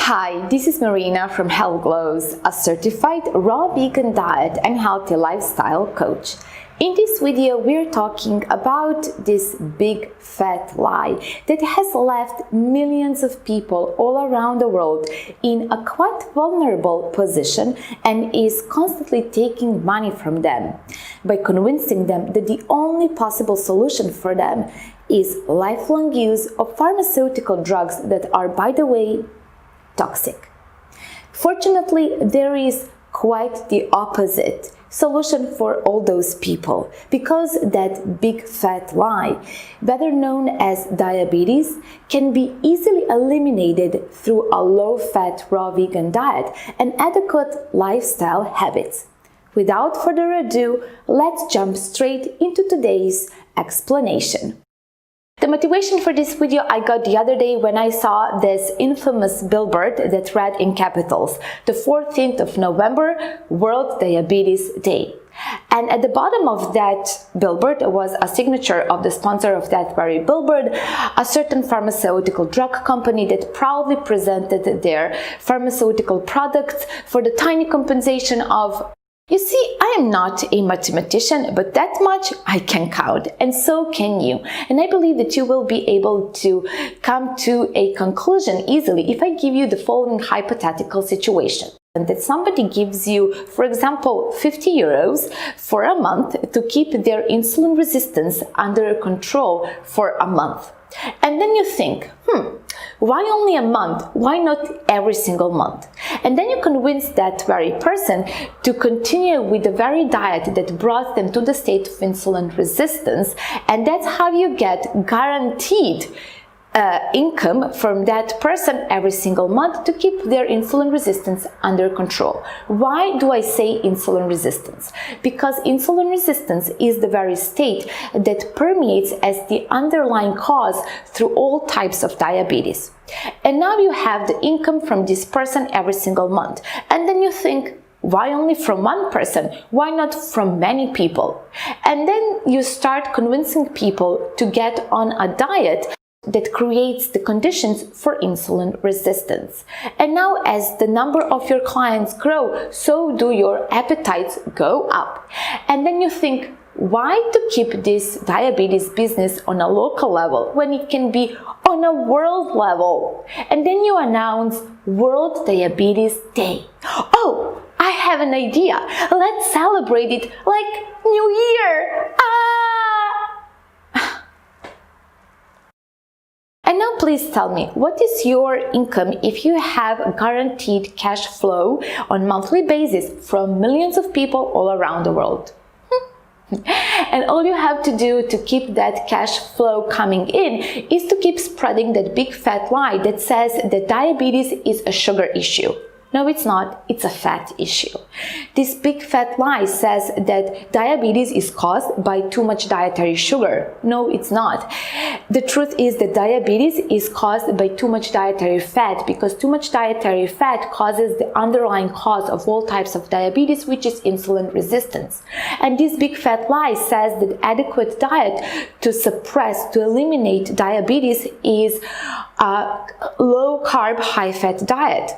Hi, this is Marina from Health Glows, a certified raw vegan diet and healthy lifestyle coach. In this video, we're talking about this big fat lie that has left millions of people all around the world in a quite vulnerable position and is constantly taking money from them by convincing them that the only possible solution for them is lifelong use of pharmaceutical drugs that are, by the way, toxic. Fortunately, there is quite the opposite solution for all those people, because that big fat lie, better known as diabetes, can be easily eliminated through a low-fat raw vegan diet and adequate lifestyle habits. Without further ado, let's jump straight into today's explanation. The motivation for this video I got the other day when I saw this infamous billboard that read in capitals, the 14th of November, World Diabetes Day. And at the bottom of that billboard was a signature of the sponsor of that very billboard, a certain pharmaceutical drug company that proudly presented their pharmaceutical products for the tiny compensation of, you see, I am not a mathematician, but that much I can count, and so can you. And I believe that you will be able to come to a conclusion easily if I give you the following hypothetical situation. And that somebody gives you, for example, 50 euros for a month to keep their insulin resistance under control for a month. And then you think, why only a month? Why not every single month? And then you convince that very person to continue with the very diet that brought them to the state of insulin resistance, and that's how you get guaranteed income from that person every single month to keep their insulin resistance under control. Why do I say insulin resistance? Because insulin resistance is the very state that permeates as the underlying cause through all types of diabetes. And now you have the income from this person every single month. And then you think, why only from one person? Why not from many people? And then you start convincing people to get on a diet that creates the conditions for insulin resistance. And now as the number of your clients grow, so do your appetites go up. And then you think, why to keep this diabetes business on a local level when it can be on a world level? And then you announce World Diabetes Day. Oh, I have an idea. Let's celebrate it like New Year. And now please tell me, what is your income if you have a guaranteed cash flow on monthly basis from millions of people all around the world? And all you have to do to keep that cash flow coming in is to keep spreading that big fat lie that says that diabetes is a sugar issue. No, it's not. It's a fat issue. This big fat lie says that diabetes is caused by too much dietary sugar. No, it's not. The truth is that diabetes is caused by too much dietary fat, because too much dietary fat causes the underlying cause of all types of diabetes, which is insulin resistance. And this big fat lie says that adequate diet to suppress, to eliminate diabetes is a low-carb, high-fat diet.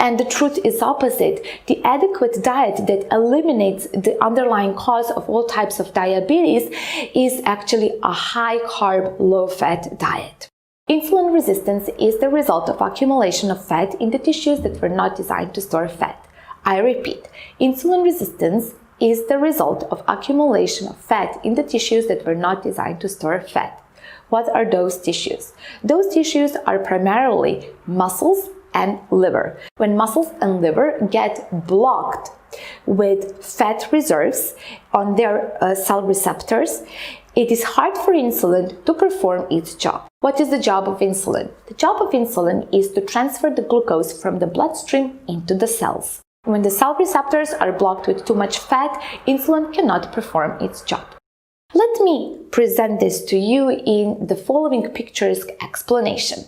And the truth is opposite. The adequate diet that eliminates the underlying cause of all types of diabetes is actually a high-carb, low-fat diet. Insulin resistance is the result of accumulation of fat in the tissues that were not designed to store fat. I repeat, insulin resistance is the result of accumulation of fat in the tissues that were not designed to store fat. What are those tissues? Those tissues are primarily muscles and liver. When muscles and liver get blocked with fat reserves on their cell receptors, it is hard for insulin to perform its job. What is the job of insulin? The job of insulin is to transfer the glucose from the bloodstream into the cells. When the cell receptors are blocked with too much fat, insulin cannot perform its job. Let me present this to you in the following picturesque explanation.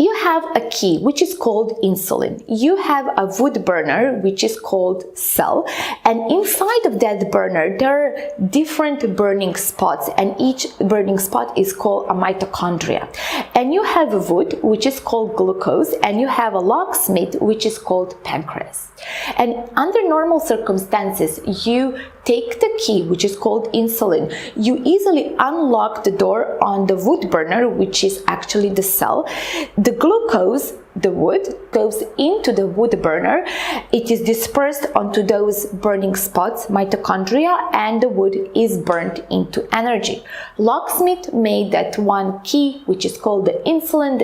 You have a key, which is called insulin. You have a wood burner, which is called cell. And inside of that burner, there are different burning spots, and each burning spot is called a mitochondria. And you have a wood, which is called glucose, and you have a locksmith, which is called pancreas. And under normal circumstances, you take the key, which is called insulin. You easily unlock the door on the wood burner, which is actually the cell. The glucose, the wood, goes into the wood burner. It is dispersed onto those burning spots, mitochondria, and the wood is burnt into energy. Locksmith made that one key, which is called the insulin.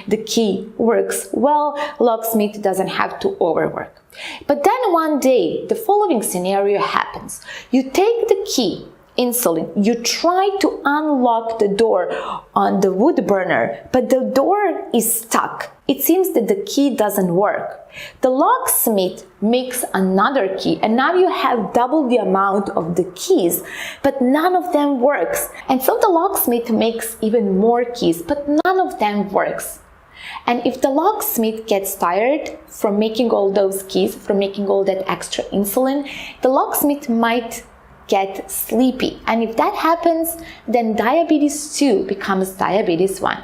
The key works well. Locksmith doesn't have to overwork. But then one day, the following scenario happens. You take the key, insulin, you try to unlock the door on the wood burner, but the door is stuck. It seems that the key doesn't work. The locksmith makes another key, and now you have double the amount of the keys, but none of them works. And so the locksmith makes even more keys, but none of them works. And if the locksmith gets tired from making all those keys, from making all that extra insulin, the locksmith might get sleepy. And if that happens, then diabetes 2 becomes diabetes 1.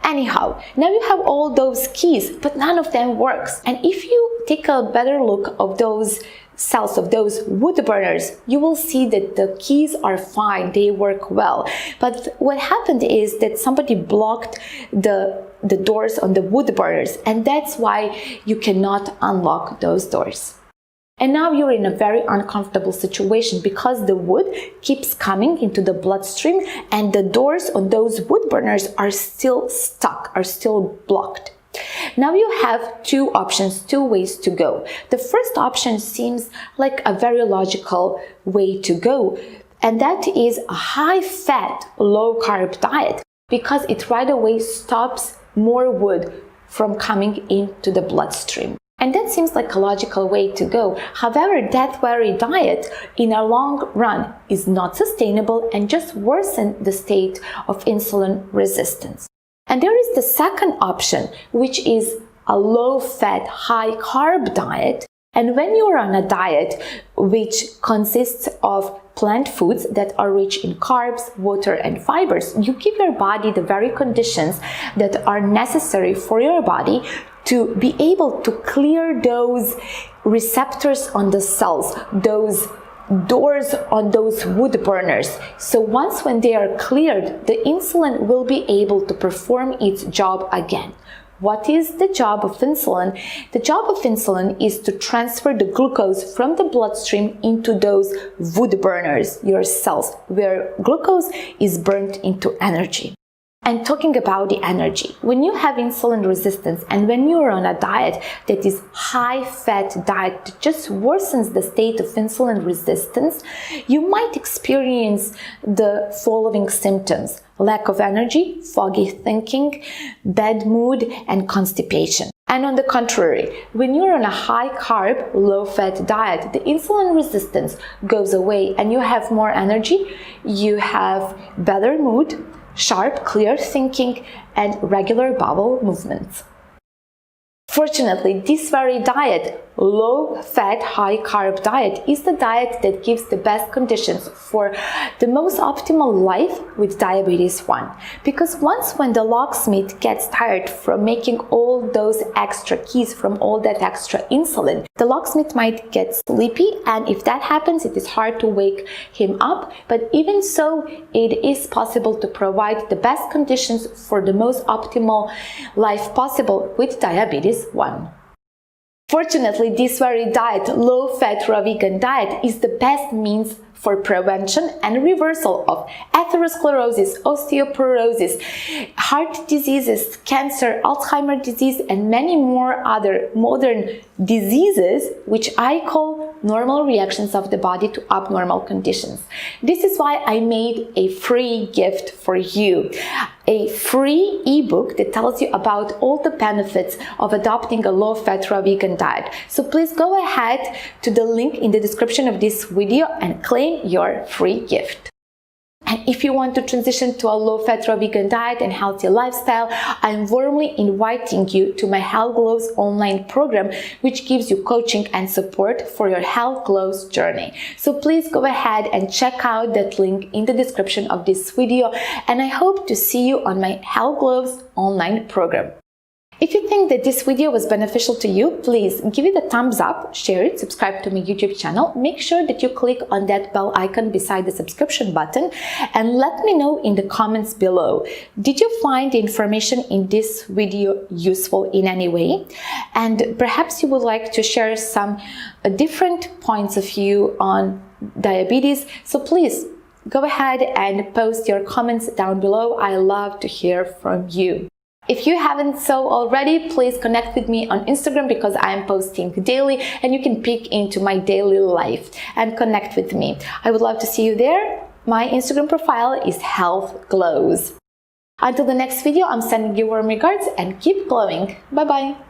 Anyhow, now you have all those keys, but none of them works. And if you take a better look of those cells, of those wood burners, you will see that the keys are fine, they work well. But what happened is that somebody blocked the doors on the wood burners, and that's why you cannot unlock those doors. And now you're in a very uncomfortable situation because the wood keeps coming into the bloodstream and the doors on those wood burners are still stuck, are still blocked. Now you have two options, two ways to go. The first option seems like a very logical way to go, and that is a high-fat, low-carb diet, because it right away stops more wood from coming into the bloodstream. And that seems like a logical way to go. However, that very diet in a long run is not sustainable and just worsens the state of insulin resistance. And there is the second option, which is a low-fat, high-carb diet. And when you're on a diet which consists of plant foods that are rich in carbs, water, and fibers, you give your body the very conditions that are necessary for your body to be able to clear those receptors on the cells, those doors on those wood burners. So once when they are cleared, the insulin will be able to perform its job again. What is the job of insulin? The job of insulin is to transfer the glucose from the bloodstream into those wood burners, your cells, where glucose is burnt into energy. And talking about the energy, when you have insulin resistance and when you are on a diet that is high-fat diet that just worsens the state of insulin resistance, you might experience the following symptoms: lack of energy, foggy thinking, bad mood, and constipation. And on the contrary, when you're on a high-carb, low-fat diet, the insulin resistance goes away and you have more energy, you have better mood, sharp, clear thinking, and regular bowel movements. Fortunately, this very diet, low-fat, high-carb diet, is the diet that gives the best conditions for the most optimal life with diabetes 1. Because once when the locksmith gets tired from making all those extra keys, from all that extra insulin, the locksmith might get sleepy, and if that happens, it is hard to wake him up. But even so, it is possible to provide the best conditions for the most optimal life possible with diabetes 1. Fortunately, this very diet, low-fat raw vegan diet, is the best means for prevention and reversal of atherosclerosis, osteoporosis, heart diseases, cancer, Alzheimer's disease, and many more other modern diseases, which I call normal reactions of the body to abnormal conditions. This is why I made a free gift for you, a free ebook that tells you about all the benefits of adopting a low-fat raw vegan diet. So please go ahead to the link in the description of this video and claim your free gift. And if you want to transition to a low-fat raw vegan diet and healthy lifestyle, I'm warmly inviting you to my Health Glows online program, which gives you coaching and support for your Health Glows journey. So please go ahead and check out that link in the description of this video, and I hope to see you on my Health Glows online program. If you think that this video was beneficial to you, please give it a thumbs up, share it, subscribe to my YouTube channel, make sure that you click on that bell icon beside the subscription button, and let me know in the comments below. Did you find the information in this video useful in any way? And perhaps you would like to share some different points of view on diabetes, so please go ahead and post your comments down below. I love to hear from you. If you haven't so already, please connect with me on Instagram because I am posting daily and you can peek into my daily life and connect with me. I would love to see you there. My Instagram profile is Health Glows. Until the next video, I'm sending you warm regards and keep glowing. Bye bye.